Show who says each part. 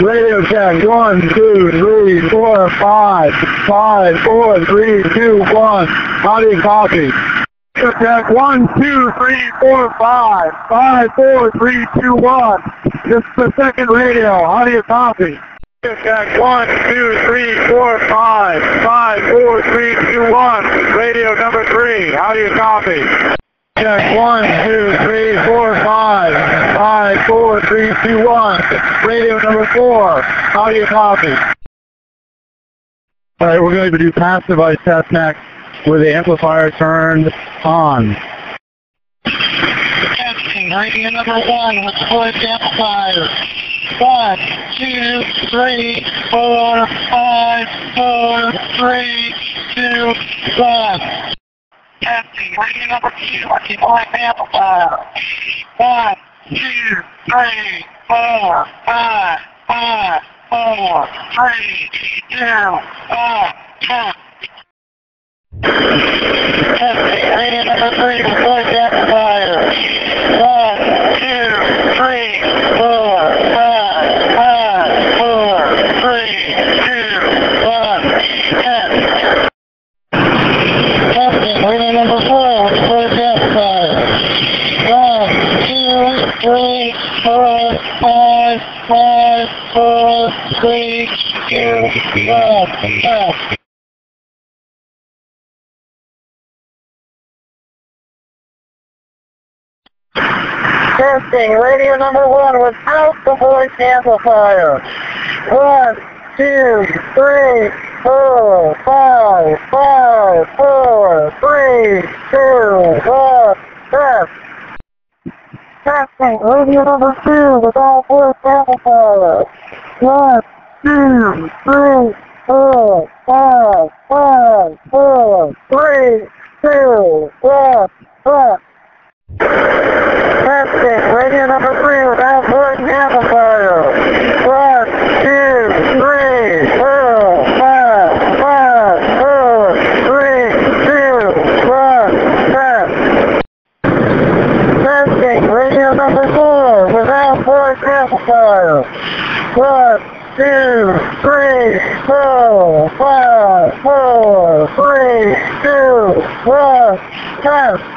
Speaker 1: Radio check. 1, 2, 3, 4, 5. 5, 4, 3, 2, 1. How do you copy? Radio check. 1, 2, 3, 4, 5. 5, 4, 3, 2, 1. This is the second radio. How do you copy? Radio check. 1, 2, 3, 4, 5. 5, 4, 3, 2, 1. Radio number 3. How do you copy? Check. 1, 2, 3, 4, 5. 5, 4, 3, 2, 1. Radio number 4. How do you copy? All right, we're going to do passive device test next with the amplifier turned on. Testing. Radio number 1 with voice amplifier. 1, 2, 3, 4, 5, 4, 3, 2, 1. Testing. Radio number 2 with the voice amplifier. 1, 2, 3, 4, 5, 5, 4, 3, 2, 1, test. Testing. Radio number 3 with voice amplifier. 1, 2, 3, 4, 5, 5, 4, 3, 2, 1, test. Testing. Radio number 4 with voice amplifier. 1, 2, 3, 4, 5, 5, 4, 3, 2, 1, test. Testing. Radio number 1 without the voice amplifier. 1, 2, 3, 4, 5, 5, 4, 3, 2, 1, test. Testing. Radio number 2 without voice amplifier. 1, 2, 3, 4, 5, 5, 4, 3, 2, 1, test. Testing. Radio number 3 without voice amplifier. 1, 2, 3, 4, 5, 5, 4, 3, 2, 1, test. Testing. Radio number 4 without voice amplifier. 1, 2, 3, 4, 5, 4, 3, 2, 1, test.